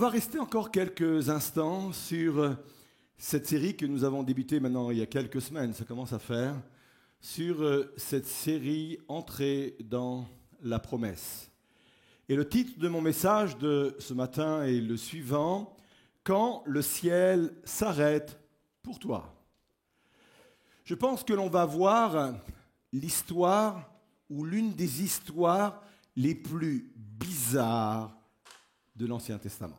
va rester encore quelques instants sur cette série que nous avons débutée maintenant il y a quelques semaines, ça commence à faire, sur cette série Entrer dans la promesse. Et le titre de mon message de ce matin est le suivant: Quand le ciel s'arrête pour toi. Je pense que l'on va voir l'histoire ou l'une des histoires les plus bizarres de l'Ancien Testament.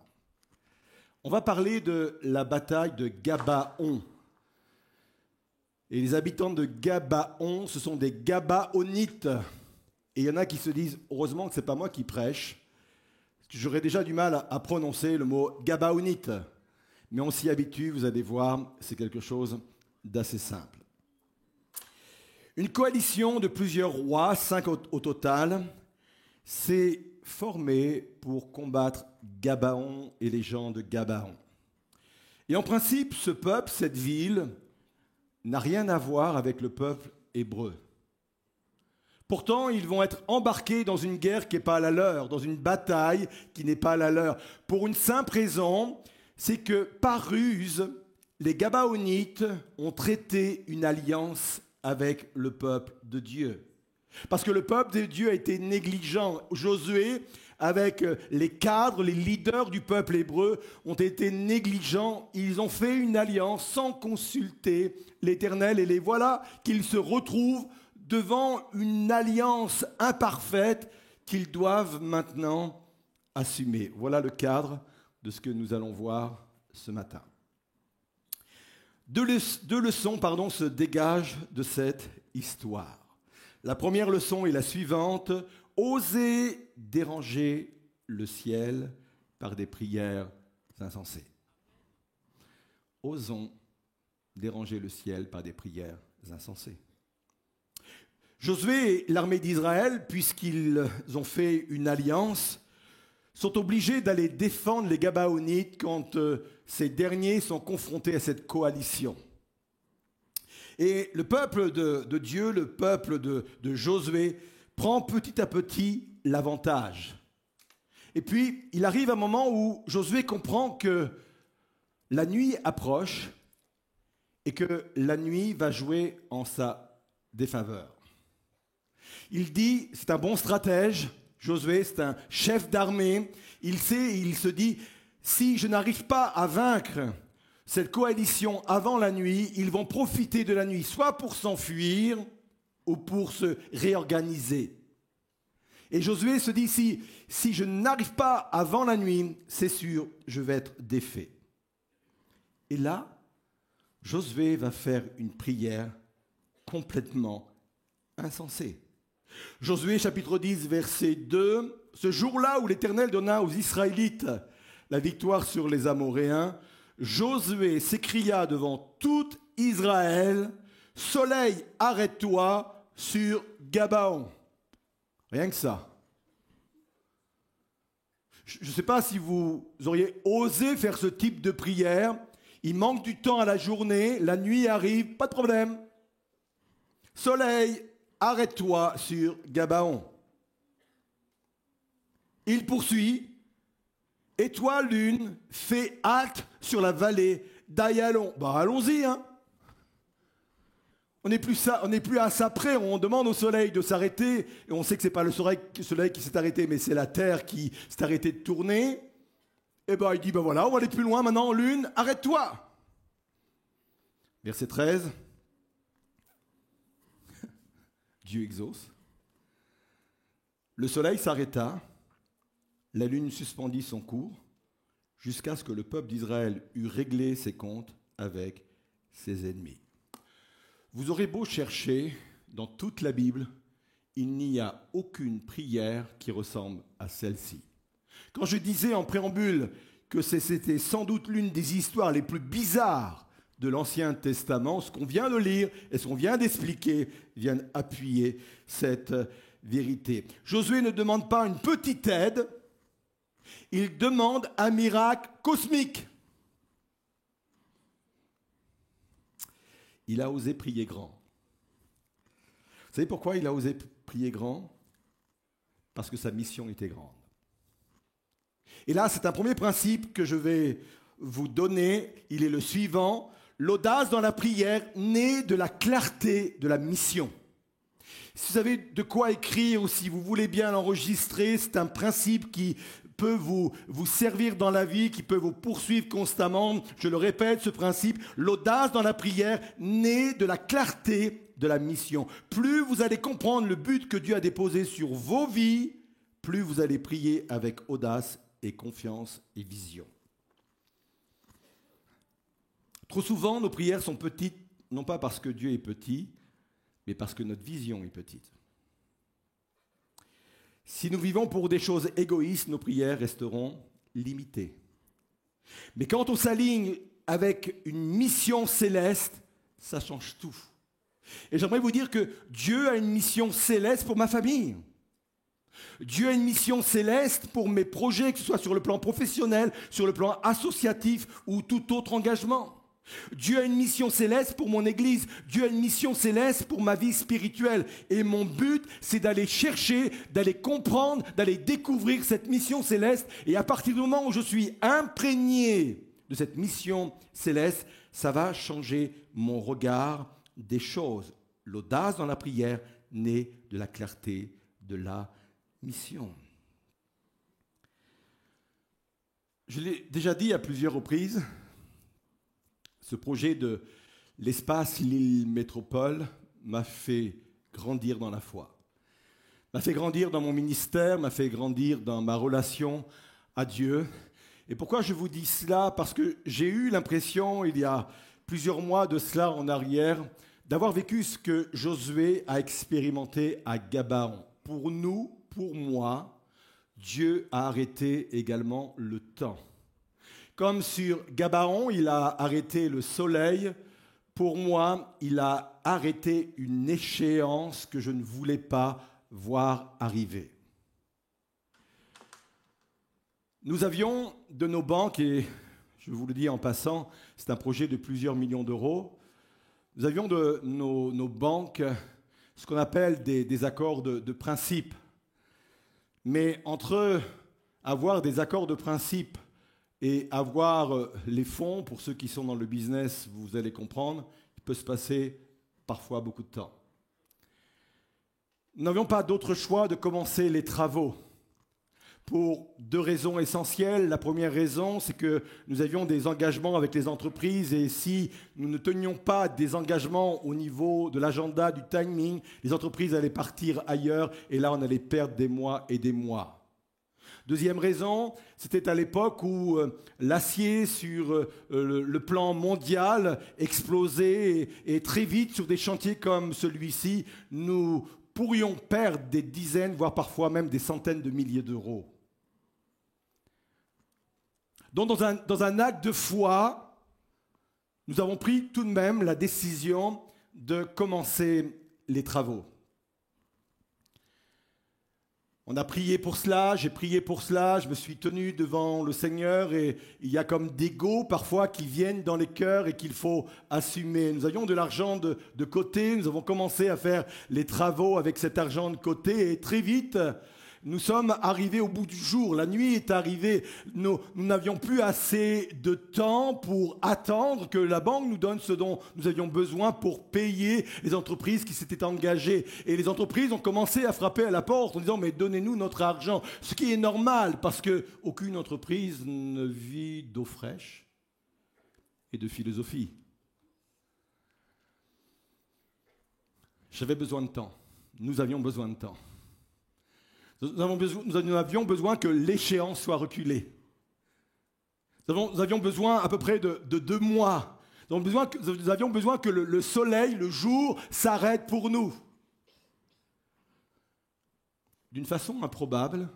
On va parler de la bataille de Gabaon. Et les habitants de Gabaon, ce sont des Gabaonites. Et il y en a qui se disent, heureusement que ce n'est pas moi qui prêche, parce que j'aurais déjà du mal à prononcer le mot Gabaonite. Mais on s'y habitue, vous allez voir, c'est quelque chose d'assez simple. Une coalition de plusieurs rois, 5 au total, s'est formée pour combattre Gabaon et les gens de Gabaon. Et en principe, ce peuple, cette ville, n'a rien à voir avec le peuple hébreu. Pourtant, ils vont être embarqués dans une guerre qui n'est pas la leur, dans une bataille qui n'est pas la leur. Pour une simple raison, c'est que par ruse, les Gabaonites ont traité une alliance avec le peuple de Dieu. Parce que le peuple de Dieu a été négligent. Josué, avec les cadres, les leaders du peuple hébreu, ont été négligents. Ils ont fait une alliance sans consulter l'Éternel. Et les voilà qu'ils se retrouvent devant une alliance imparfaite qu'ils doivent maintenant assumer. Voilà le cadre de ce que nous allons voir ce matin. Deux leçons se dégagent de cette histoire. La première leçon est la suivante: oser déranger le ciel par des prières insensées. Osons déranger le ciel par des prières insensées. Josué et l'armée d'Israël, puisqu'ils ont fait une alliance, sont obligés d'aller défendre les Gabaonites quand ces derniers sont confrontés à cette coalition. Et le peuple de Dieu, le peuple de Josué, prend petit à petit l'avantage. Et puis, il arrive un moment où Josué comprend que la nuit approche et que la nuit va jouer en sa défaveur. Il dit, c'est un bon stratège, Josué, c'est un chef d'armée. Il sait, il se dit, si je n'arrive pas à vaincre cette coalition avant la nuit, ils vont profiter de la nuit, soit pour s'enfuir ou pour se réorganiser. Et Josué se dit, si je n'arrive pas avant la nuit, c'est sûr, je vais être défait. Et là, Josué va faire une prière complètement insensée. Josué chapitre 10, verset 2, « Ce jour-là où l'Éternel donna aux Israélites la victoire sur les Amoréens, Josué s'écria devant tout Israël, « Soleil, arrête-toi sur Gabaon. » Rien que ça. Je ne sais pas si vous auriez osé faire ce type de prière. Il manque du temps à la journée, la nuit arrive, pas de problème. Soleil, arrête-toi sur Gabaon. Il poursuit. Et toi, lune, fais halte sur la vallée d'Ayalon. Allons-y, hein. On n'est plus à ça près. On demande au soleil de s'arrêter. Et on sait que ce n'est pas le soleil qui s'est arrêté, mais c'est la terre qui s'est arrêtée de tourner. Et il dit, voilà, on va aller plus loin maintenant. Lune, arrête-toi. Verset 13. Dieu exauce. Le soleil s'arrêta. La lune suspendit son cours jusqu'à ce que le peuple d'Israël eût réglé ses comptes avec ses ennemis. Vous aurez beau chercher dans toute la Bible, il n'y a aucune prière qui ressemble à celle-ci. Quand je disais en préambule que c'était sans doute l'une des histoires les plus bizarres de l'Ancien Testament, ce qu'on vient de lire et ce qu'on vient d'expliquer viennent appuyer cette vérité. Josué ne demande pas une petite aide, il demande un miracle cosmique. Il a osé prier grand. Vous savez pourquoi il a osé prier grand? Parce que sa mission était grande. Et là, c'est un premier principe que je vais vous donner. Il est le suivant. L'audace dans la prière naît de la clarté de la mission. Si vous avez de quoi écrire ou si vous voulez bien l'enregistrer, c'est un principe qui peut vous servir dans la vie, qui peut vous poursuivre constamment. Je le répète, ce principe, l'audace dans la prière naît de la clarté de la mission. Plus vous allez comprendre le but que Dieu a déposé sur vos vies, plus vous allez prier avec audace et confiance et vision. Trop souvent, nos prières sont petites, non pas parce que Dieu est petit, mais parce que notre vision est petite. Si nous vivons pour des choses égoïstes, nos prières resteront limitées. Mais quand on s'aligne avec une mission céleste, ça change tout. Et j'aimerais vous dire que Dieu a une mission céleste pour ma famille. Dieu a une mission céleste pour mes projets, que ce soit sur le plan professionnel, sur le plan associatif ou tout autre engagement. Dieu a une mission céleste pour mon Église. Dieu a une mission céleste pour ma vie spirituelle. Et mon but, c'est d'aller chercher, d'aller comprendre, d'aller découvrir cette mission céleste. Et à partir du moment où je suis imprégné de cette mission céleste, ça va changer mon regard des choses. L'audace dans la prière naît de la clarté de la mission. Je l'ai déjà dit à plusieurs reprises, ce projet de l'espace Lille Métropole m'a fait grandir dans la foi, m'a fait grandir dans mon ministère, m'a fait grandir dans ma relation à Dieu. Et pourquoi je vous dis cela? Parce que j'ai eu l'impression, il y a plusieurs mois de cela en arrière, d'avoir vécu ce que Josué a expérimenté à Gabaon. Pour nous, pour moi, Dieu a arrêté également le temps. Comme sur Gabaon, il a arrêté le soleil, pour moi, il a arrêté une échéance que je ne voulais pas voir arriver. Nous avions de nos banques, et je vous le dis en passant, c'est un projet de plusieurs millions d'euros, nous avions de nos banques ce qu'on appelle des accords de principe. Mais entre avoir des accords de principe et avoir les fonds, pour ceux qui sont dans le business, vous allez comprendre, il peut se passer parfois beaucoup de temps. Nous n'avions pas d'autre choix de commencer les travaux pour deux raisons essentielles. La première raison, c'est que nous avions des engagements avec les entreprises et si nous ne tenions pas des engagements au niveau de l'agenda, du timing, les entreprises allaient partir ailleurs et là, on allait perdre des mois et des mois. Deuxième raison, c'était à l'époque où l'acier sur le plan mondial explosait et très vite sur des chantiers comme celui-ci, nous pourrions perdre des dizaines, voire parfois même des centaines de milliers d'euros. Donc dans un acte de foi, nous avons pris tout de même la décision de commencer les travaux. On a prié pour cela, j'ai prié pour cela, je me suis tenu devant le Seigneur et il y a comme des goûts parfois qui viennent dans les cœurs et qu'il faut assumer. Nous avions de l'argent de côté, nous avons commencé à faire les travaux avec cet argent de côté et très vite, nous sommes arrivés au bout du jour. La nuit est arrivée, nous n'avions plus assez de temps pour attendre que la banque nous donne ce dont nous avions besoin pour payer les entreprises qui s'étaient engagées. Et les entreprises ont commencé à frapper à la porte en disant « mais donnez-nous notre argent ». Ce qui est normal parce qu'aucune entreprise ne vit d'eau fraîche et de philosophie. J'avais besoin de temps. Nous avions besoin de temps. Nous avions besoin que l'échéance soit reculée. Nous avions besoin à peu près de 2 mois. Nous avions besoin que le soleil, le jour, s'arrête pour nous. D'une façon improbable,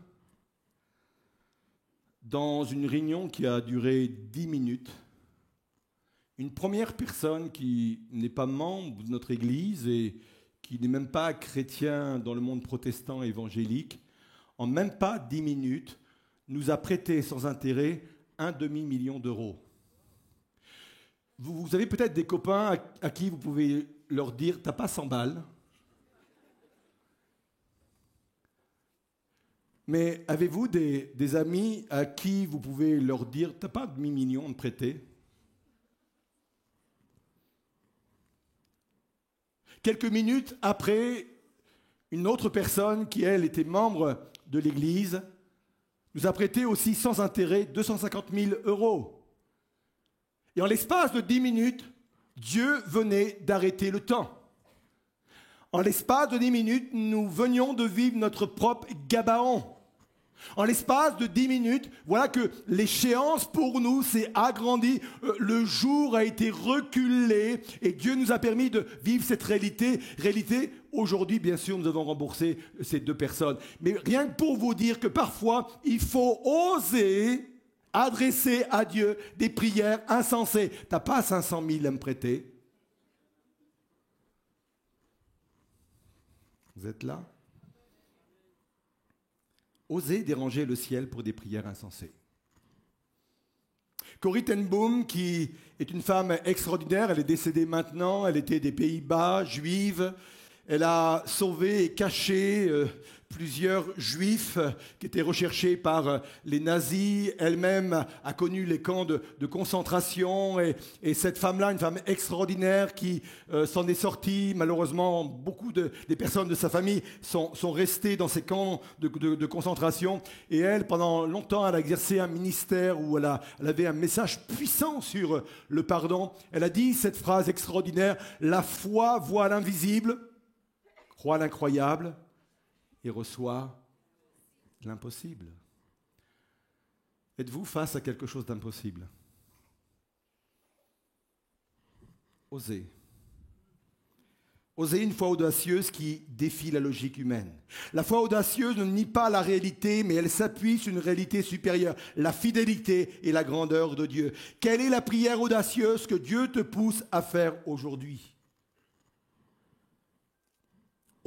dans une réunion qui a duré 10 minutes, une première personne qui n'est pas membre de notre Église et qui n'est même pas chrétien dans le monde protestant évangélique, en même pas 10 minutes, nous a prêté sans intérêt 1,5 million d'euros. Vous avez peut-être des copains à qui vous pouvez leur dire « t'as pas 100 balles ?» Mais avez-vous des amis à qui vous pouvez leur dire « T'as pas demi-million à me prêter ?» Quelques minutes après, une autre personne qui, elle, était membre de l'Église, nous a prêté aussi sans intérêt 250 000 euros. Et en l'espace de 10 minutes, Dieu venait d'arrêter le temps. En l'espace de 10 minutes, nous venions de vivre notre propre Gabaon. En l'espace de 10 minutes, voilà que l'échéance pour nous s'est agrandie, le jour a été reculé et Dieu nous a permis de vivre cette réalité. Aujourd'hui, bien sûr, nous avons remboursé ces deux personnes. Mais rien que pour vous dire que parfois, il faut oser adresser à Dieu des prières insensées. Tu n'as pas 500 000 à me prêter. Vous êtes là? Osez déranger le ciel pour des prières insensées. Corrie ten Boom, qui est une femme extraordinaire, elle est décédée maintenant, elle était des Pays-Bas, juive. Elle a sauvé et caché plusieurs juifs qui étaient recherchés par les nazis. Elle-même a connu les camps de concentration. Et cette femme-là, une femme extraordinaire qui s'en est sortie. Malheureusement, beaucoup des personnes de sa famille sont restées dans ces camps de concentration. Et elle, pendant longtemps, elle a exercé un ministère où elle avait un message puissant sur le pardon. Elle a dit cette phrase extraordinaire: « La foi voit l'invisible, croit l'incroyable et reçoit l'impossible. » Êtes-vous face à quelque chose d'impossible? Osez. Osez une foi audacieuse qui défie la logique humaine. La foi audacieuse ne nie pas la réalité, mais elle s'appuie sur une réalité supérieure, la fidélité et la grandeur de Dieu. Quelle est la prière audacieuse que Dieu te pousse à faire aujourd'hui?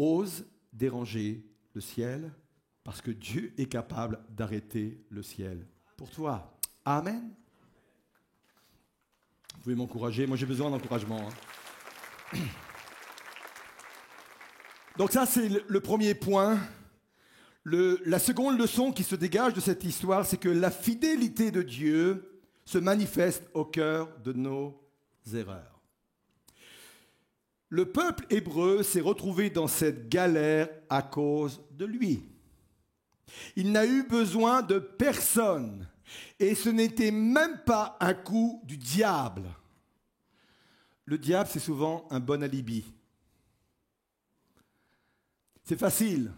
Ose déranger le ciel parce que Dieu est capable d'arrêter le ciel pour toi. Amen. Vous pouvez m'encourager, moi j'ai besoin d'encouragement. Donc ça c'est le premier point. La seconde leçon qui se dégage de cette histoire, c'est que la fidélité de Dieu se manifeste au cœur de nos erreurs. Le peuple hébreu s'est retrouvé dans cette galère à cause de lui. Il n'a eu besoin de personne. Et ce n'était même pas un coup du diable. Le diable, c'est souvent un bon alibi. C'est facile.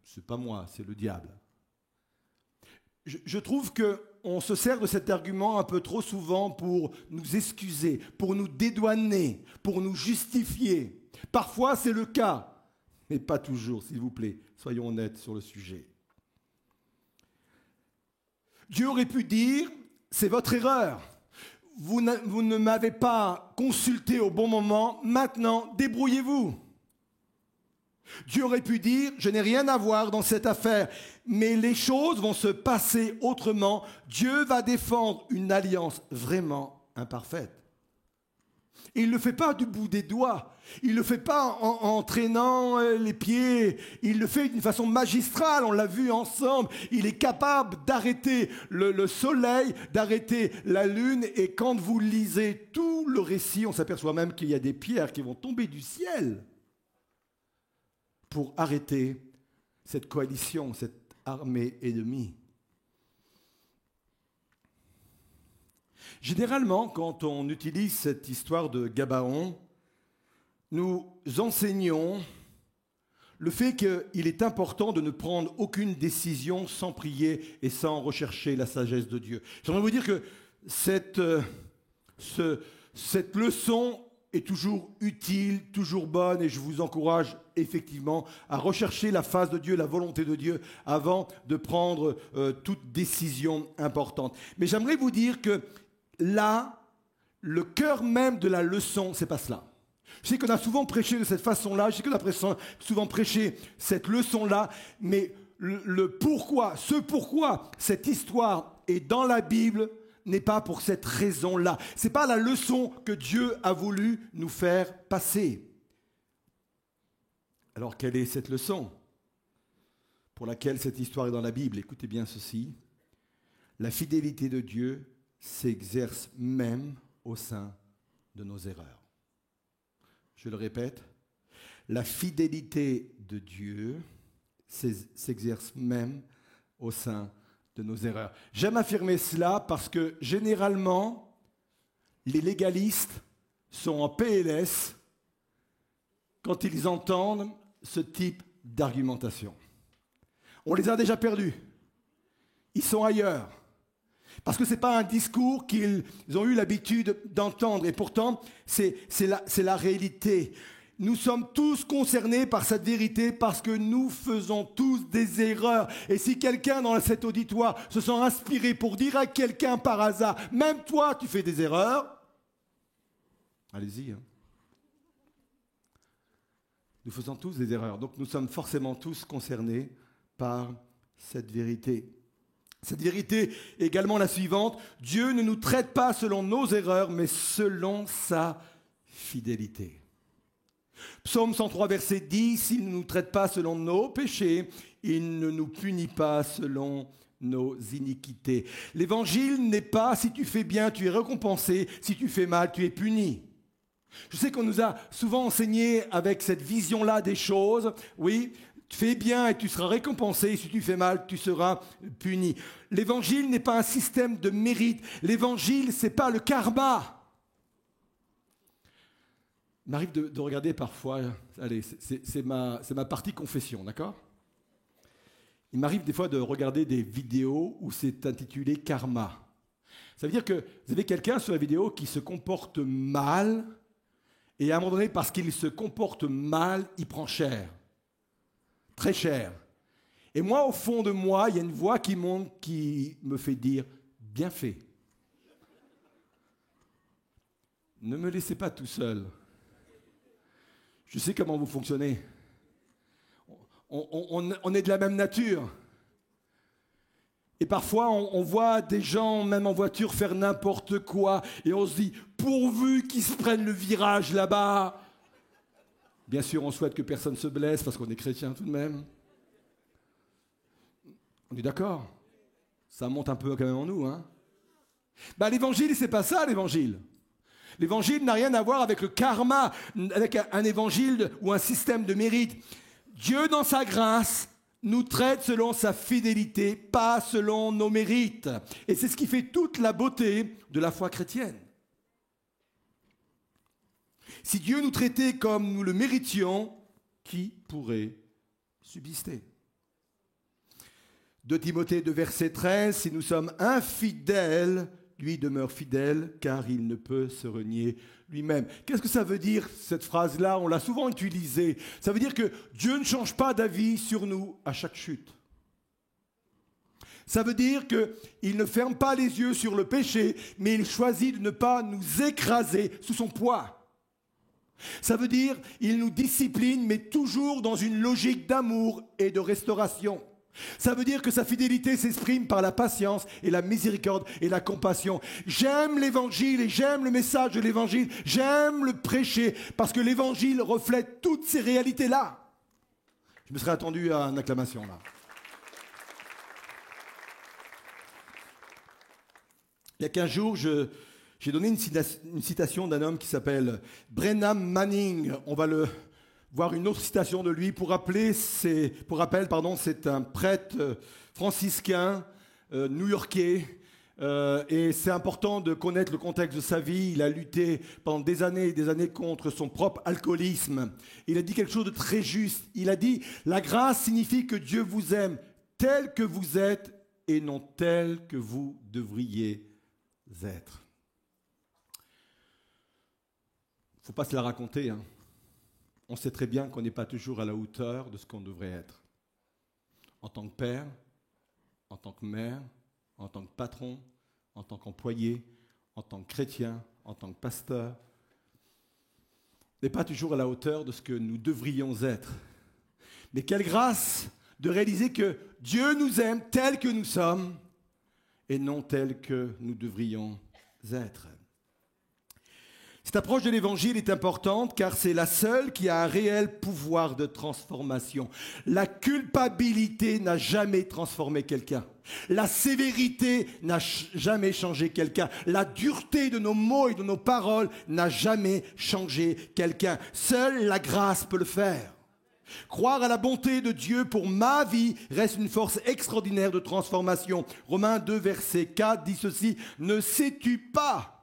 C'est pas moi, c'est le diable. Je trouve qu'on se sert de cet argument un peu trop souvent pour nous excuser, pour nous dédouaner, pour nous justifier. Parfois, c'est le cas, mais pas toujours, s'il vous plaît. Soyons honnêtes sur le sujet. Dieu aurait pu dire, c'est votre erreur. Vous ne m'avez pas consulté au bon moment, maintenant, débrouillez-vous. Dieu aurait pu dire, je n'ai rien à voir dans cette affaire, mais les choses vont se passer autrement. Dieu va défendre une alliance vraiment imparfaite. Et il ne le fait pas du bout des doigts, il ne le fait pas en traînant les pieds, il le fait d'une façon magistrale, on l'a vu ensemble. Il est capable d'arrêter le soleil, d'arrêter la lune, et quand vous lisez tout le récit, on s'aperçoit même qu'il y a des pierres qui vont tomber du ciel pour arrêter cette coalition, cette armée ennemie. Généralement, quand on utilise cette histoire de Gabaon, nous enseignons le fait qu'il est important de ne prendre aucune décision sans prier et sans rechercher la sagesse de Dieu. J'aimerais vous dire que cette leçon est toujours utile, toujours bonne, et je vous encourage effectivement à rechercher la face de Dieu, la volonté de Dieu, avant de prendre toute décision importante. Mais j'aimerais vous dire que là, le cœur même de la leçon, c'est pas cela. Je sais qu'on a souvent prêché de cette façon-là, je sais qu'on a souvent prêché cette leçon-là, mais le pourquoi, ce pourquoi cette histoire est dans la Bible, n'est pas pour cette raison-là. Ce n'est pas la leçon que Dieu a voulu nous faire passer. Alors, quelle est cette leçon? pour laquelle cette histoire est dans la Bible. Écoutez bien ceci. La fidélité de Dieu s'exerce même au sein de nos erreurs. Je le répète. La fidélité de Dieu s'exerce même au sein de nos erreurs. J'aime affirmer cela parce que généralement, les légalistes sont en PLS quand ils entendent ce type d'argumentation. On les a déjà perdus. Ils sont ailleurs. Parce que ce n'est pas un discours qu'ils ont eu l'habitude d'entendre. Et pourtant, c'est la réalité. Nous sommes tous concernés par cette vérité parce que nous faisons tous des erreurs. Et si quelqu'un dans cet auditoire se sent inspiré pour dire à quelqu'un par hasard, même toi, tu fais des erreurs, allez-y. Nous faisons tous des erreurs. Donc nous sommes forcément tous concernés par cette vérité. Cette vérité est également la suivante. Dieu ne nous traite pas selon nos erreurs, mais selon sa fidélité. Psaume 103, verset 10, « Il ne nous traite pas selon nos péchés, il ne nous punit pas selon nos iniquités. » L'évangile n'est pas « si tu fais bien, tu es récompensé, si tu fais mal, tu es puni ». Je sais qu'on nous a souvent enseigné avec cette vision-là des choses. Oui, tu fais bien et tu seras récompensé, si tu fais mal, tu seras puni. L'évangile n'est pas un système de mérite. L'évangile, ce n'est pas le karma. Il m'arrive de regarder parfois, allez, c'est ma partie confession, d'accord ? Il m'arrive des fois de regarder des vidéos où c'est intitulé karma. Ça veut dire que vous avez quelqu'un sur la vidéo qui se comporte mal, et à un moment donné, parce qu'il se comporte mal, il prend cher. Très cher. Et moi, au fond de moi, il y a une voix qui monte, qui me fait dire « bien fait ». Ne me laissez pas tout seul. Je sais comment vous fonctionnez. On est de la même nature. Et parfois, on voit des gens, même en voiture, faire n'importe quoi. Et on se dit, pourvu qu'ils se prennent le virage là-bas. Bien sûr, on souhaite que personne se blesse parce qu'on est chrétien tout de même. On est d'accord ? Ça monte un peu quand même en nous, hein ? L'évangile, c'est pas ça, l'évangile. L'évangile n'a rien à voir avec le karma, avec un évangile ou un système de mérite. Dieu, dans sa grâce, nous traite selon sa fidélité, pas selon nos mérites. Et c'est ce qui fait toute la beauté de la foi chrétienne. Si Dieu nous traitait comme nous le méritions, qui pourrait subsister ? 2 Timothée 2, verset 13, « Si nous sommes infidèles, lui demeure fidèle, car il ne peut se renier lui-même. » Qu'est-ce que ça veut dire, cette phrase-là ? On l'a souvent utilisée. Ça veut dire que Dieu ne change pas d'avis sur nous à chaque chute. Ça veut dire qu'il ne ferme pas les yeux sur le péché, mais il choisit de ne pas nous écraser sous son poids. Ça veut dire qu'il nous discipline, mais toujours dans une logique d'amour et de restauration. Ça veut dire que sa fidélité s'exprime par la patience et la miséricorde et la compassion. J'aime l'évangile et j'aime le message de l'évangile. J'aime le prêcher parce que l'évangile reflète toutes ces réalités-là. Je me serais attendu à une acclamation là. Il y a 15 jours, j'ai donné une citation d'un homme qui s'appelle Brenham Manning. On va voir une autre citation de lui. Pour rappel, c'est un prêtre franciscain, new-yorkais. Et c'est important de connaître le contexte de sa vie. Il a lutté pendant des années et des années contre son propre alcoolisme. Il a dit quelque chose de très juste. Il a dit « La grâce signifie que Dieu vous aime tel que vous êtes et non tel que vous devriez être. » Il ne faut pas se la raconter, hein. On sait très bien qu'on n'est pas toujours à la hauteur de ce qu'on devrait être. En tant que père, en tant que mère, en tant que patron, en tant qu'employé, en tant que chrétien, en tant que pasteur. On n'est pas toujours à la hauteur de ce que nous devrions être. Mais quelle grâce de réaliser que Dieu nous aime tels que nous sommes et non tels que nous devrions être. Cette approche de l'Évangile est importante car c'est la seule qui a un réel pouvoir de transformation. La culpabilité n'a jamais transformé quelqu'un. La sévérité n'a jamais changé quelqu'un. La dureté de nos mots et de nos paroles n'a jamais changé quelqu'un. Seule la grâce peut le faire. Croire à la bonté de Dieu pour ma vie reste une force extraordinaire de transformation. Romains 2, verset 4 dit ceci: « Ne sais-tu pas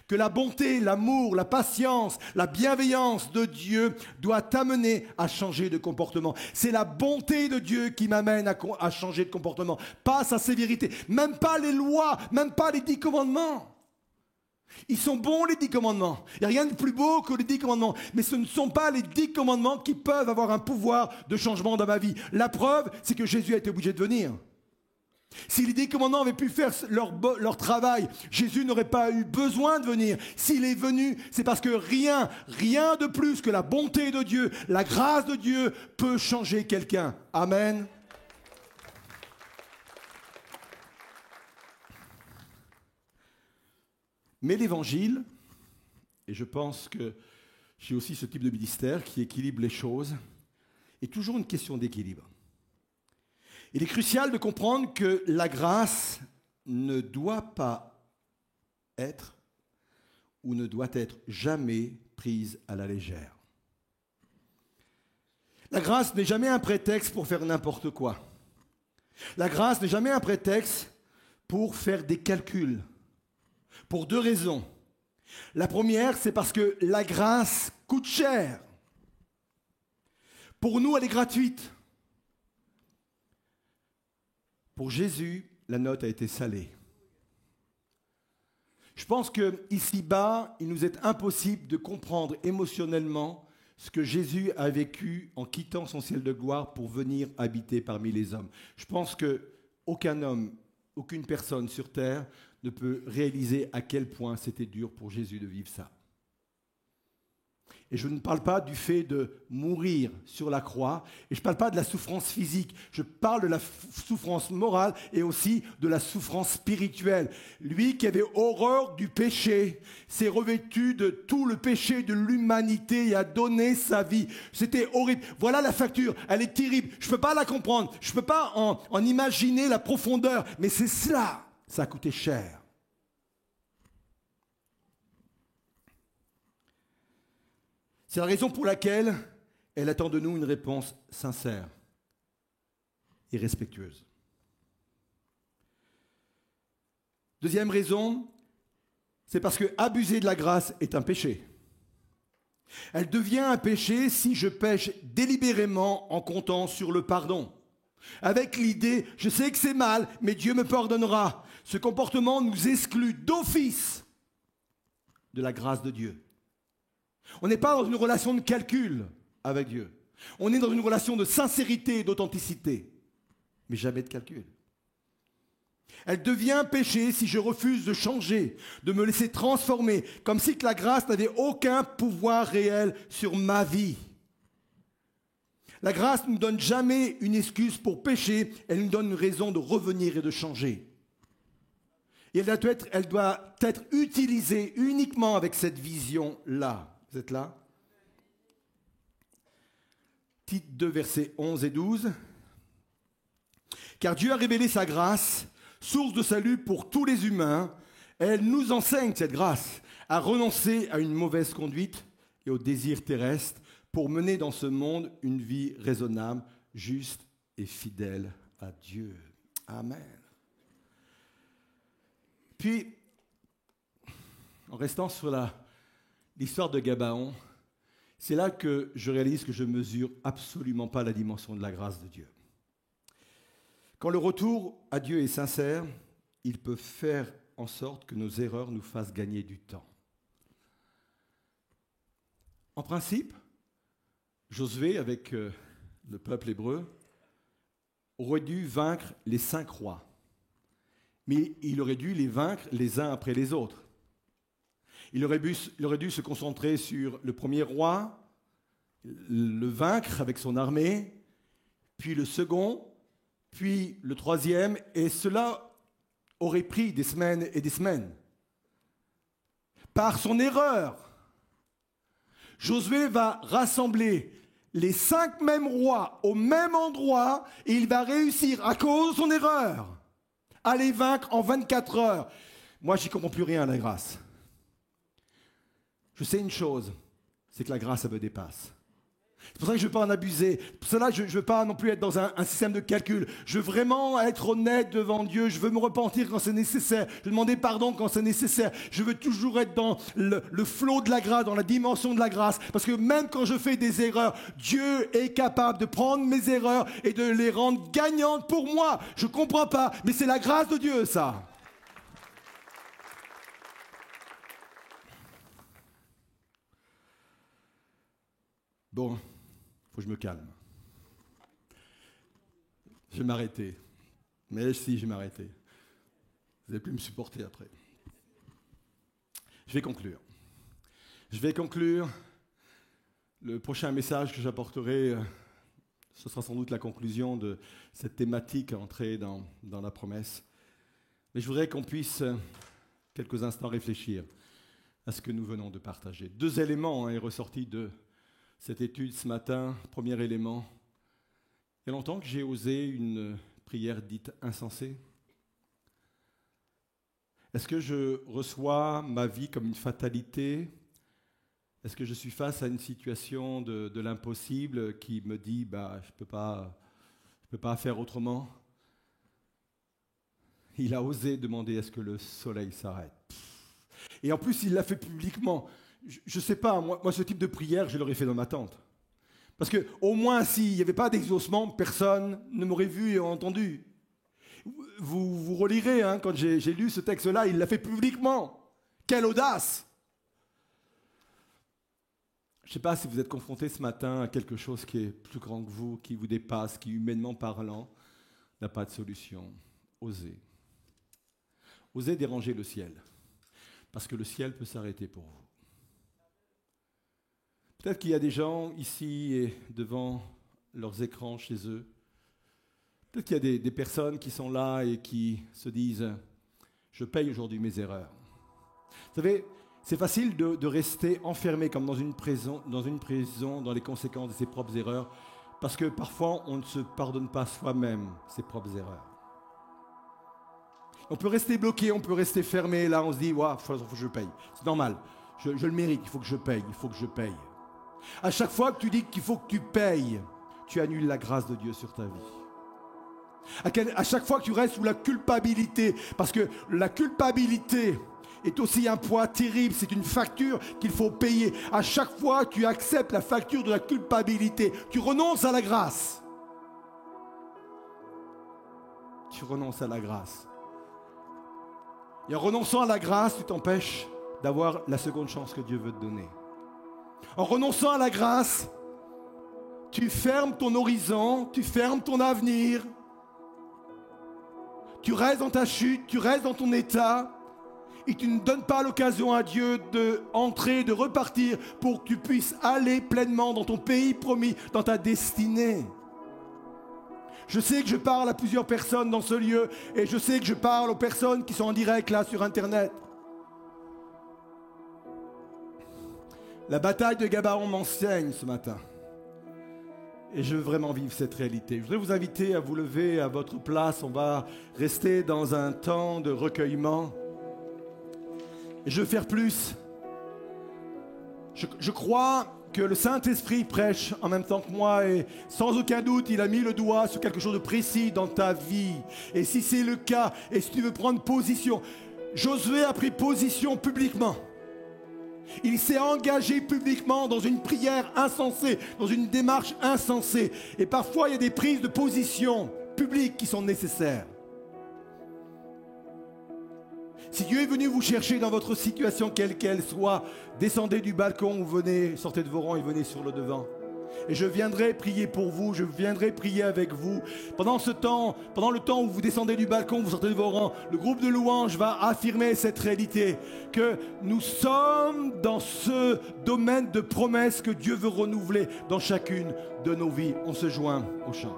que la bonté, l'amour, la patience, la bienveillance de Dieu doit t'amener à changer de comportement. » C'est la bonté de Dieu qui m'amène à changer de comportement, pas sa sévérité, même pas les lois, même pas les 10 commandements. Ils sont bons les 10 commandements. Il n'y a rien de plus beau que les 10 commandements. Mais ce ne sont pas les 10 commandements qui peuvent avoir un pouvoir de changement dans ma vie. La preuve, c'est que Jésus a été obligé de venir. Si les 10 commandements avaient pu faire leur travail, Jésus n'aurait pas eu besoin de venir. S'il est venu, c'est parce que rien de plus que la bonté de Dieu, la grâce de Dieu peut changer quelqu'un. Amen. Mais l'Évangile, et je pense que j'ai aussi ce type de ministère qui équilibre les choses, est toujours une question d'équilibre. Il est crucial de comprendre que la grâce ne doit pas être ou ne doit être jamais prise à la légère. La grâce n'est jamais un prétexte pour faire n'importe quoi. La grâce n'est jamais un prétexte pour faire des calculs. Pour 2 raisons. La première, c'est parce que la grâce coûte cher. Pour nous, elle est gratuite. Pour Jésus, la note a été salée. Je pense qu'ici-bas, il nous est impossible de comprendre émotionnellement ce que Jésus a vécu en quittant son ciel de gloire pour venir habiter parmi les hommes. Je pense qu'aucun homme, aucune personne sur terre ne peut réaliser à quel point c'était dur pour Jésus de vivre ça. Et je ne parle pas du fait de mourir sur la croix, et je ne parle pas de la souffrance physique, je parle de la souffrance morale et aussi de la souffrance spirituelle. Lui qui avait horreur du péché, s'est revêtu de tout le péché de l'humanité et a donné sa vie. C'était horrible. Voilà la facture, elle est terrible. Je ne peux pas la comprendre, je ne peux pas en imaginer la profondeur, mais c'est cela, ça a coûté cher. C'est la raison pour laquelle elle attend de nous une réponse sincère et respectueuse. Deuxième raison, c'est parce que abuser de la grâce est un péché. Elle devient un péché si je pêche délibérément en comptant sur le pardon. Avec l'idée, je sais que c'est mal, mais Dieu me pardonnera. Ce comportement nous exclut d'office de la grâce de Dieu. On n'est pas dans une relation de calcul avec Dieu. On est dans une relation de sincérité et d'authenticité, mais jamais de calcul. Elle devient péché si je refuse de changer, de me laisser transformer, comme si la grâce n'avait aucun pouvoir réel sur ma vie. La grâce ne nous donne jamais une excuse pour pécher, elle nous donne une raison de revenir et de changer. Et elle doit être utilisée uniquement avec cette vision-là. Vous êtes là? Tite 2, versets 11 et 12. « Car Dieu a révélé sa grâce, source de salut pour tous les humains. Elle nous enseigne, cette grâce, à renoncer à une mauvaise conduite et aux désirs terrestres pour mener dans ce monde une vie raisonnable, juste et fidèle à Dieu. » Amen. Puis, en restant sur l'histoire de Gabaon, c'est là que je réalise que je ne mesure absolument pas la dimension de la grâce de Dieu. Quand le retour à Dieu est sincère, il peut faire en sorte que nos erreurs nous fassent gagner du temps. En principe, Josué, avec le peuple hébreu, aurait dû vaincre les 5 rois. Mais il aurait dû les vaincre les uns après les autres. Il aurait dû se concentrer sur le premier roi, le vaincre avec son armée, puis le second, puis le troisième, et cela aurait pris des semaines et des semaines. par son erreur. Josué va rassembler les 5 mêmes rois au même endroit et il va réussir, à cause de son erreur, à les vaincre en 24 heures. Moi, j'y comprends plus rien à la grâce. Je sais une chose, c'est que la grâce, elle me dépasse. C'est pour ça que je ne veux pas en abuser. Pour cela, je ne veux pas non plus être dans un système de calcul. Je veux vraiment être honnête devant Dieu. Je veux me repentir quand c'est nécessaire. Je veux demander pardon quand c'est nécessaire. Je veux toujours être dans le flot de la grâce, dans la dimension de la grâce. Parce que même quand je fais des erreurs, Dieu est capable de prendre mes erreurs et de les rendre gagnantes pour moi. Je ne comprends pas, mais c'est la grâce de Dieu, ça. Bon, il faut que je me calme. Je vais m'arrêter. Mais si, je vais m'arrêter. Vous n'allez plus me supporter après. Je vais conclure. Le prochain message que j'apporterai, ce sera sans doute la conclusion de cette thématique entrée dans la promesse. Mais je voudrais qu'on puisse quelques instants réfléchir à ce que nous venons de partager. 2 éléments est ressorti de cette étude ce matin. Premier élément, il y a longtemps que j'ai osé une prière dite insensée. Est-ce que je reçois ma vie comme une fatalité? Est-ce que je suis face à une situation de l'impossible qui me dit je peux pas faire autrement? Il a osé demander est-ce que le soleil s'arrête. Et en plus, il l'a fait publiquement. Je ne sais pas, moi, ce type de prière, je l'aurais fait dans ma tente. Parce qu'au moins, s'il n'y avait pas d'exaucement, personne ne m'aurait vu et entendu. Vous relirez, quand j'ai lu ce texte-là, il l'a fait publiquement. Quelle audace! Je ne sais pas si vous êtes confronté ce matin à quelque chose qui est plus grand que vous, qui vous dépasse, qui, humainement parlant, n'a pas de solution. Osez. Osez déranger le ciel. Parce que le ciel peut s'arrêter pour vous. Peut-être qu'il y a des gens ici et devant leurs écrans chez eux. Peut-être qu'il y a des personnes qui sont là et qui se disent « Je paye aujourd'hui mes erreurs ». Vous savez, c'est facile de rester enfermé comme dans une prison dans les conséquences de ses propres erreurs parce que parfois on ne se pardonne pas soi-même ses propres erreurs. On peut rester bloqué, on peut rester fermé. Là, on se dit « Ouais, faut que je paye ». C'est normal, je le mérite, il faut que je paye. À chaque fois que tu dis qu'il faut que tu payes, tu annules la grâce de Dieu sur ta vie. À chaque fois que tu restes sous la culpabilité, parce que la culpabilité est aussi un poids terrible, c'est une facture qu'il faut payer. À chaque fois que tu acceptes la facture de la culpabilité, tu renonces à la grâce. Et en renonçant à la grâce, tu t'empêches d'avoir la seconde chance que Dieu veut te donner. En renonçant à la grâce, tu fermes ton horizon, tu fermes ton avenir. Tu restes dans ta chute, tu restes dans ton état. Et tu ne donnes pas l'occasion à Dieu d'entrer, de repartir pour que tu puisses aller pleinement dans ton pays promis, dans ta destinée. Je sais que je parle à plusieurs personnes dans ce lieu et je sais que je parle aux personnes qui sont en direct là sur Internet. La bataille de Gabaon m'enseigne ce matin. Et je veux vraiment vivre cette réalité. Je voudrais vous inviter à vous lever à votre place. On va rester dans un temps de recueillement. Et je veux faire plus. Je crois que le Saint-Esprit prêche en même temps que moi et sans aucun doute, il a mis le doigt sur quelque chose de précis dans ta vie. Et si c'est le cas, et si tu veux prendre position, Josué a pris position publiquement. Il s'est engagé publiquement dans une prière insensée, dans une démarche insensée. Et parfois, il y a des prises de position publiques qui sont nécessaires. Si Dieu est venu vous chercher dans votre situation, quelle qu'elle soit, descendez du balcon ou venez, sortez de vos rangs et venez sur le devant. Et je viendrai prier pour vous, je viendrai prier avec vous. Pendant le temps où vous descendez du balcon, vous sortez de vos rangs, le groupe de louanges va affirmer cette réalité, que nous sommes dans ce domaine de promesses que Dieu veut renouveler dans chacune de nos vies. On se joint au chant.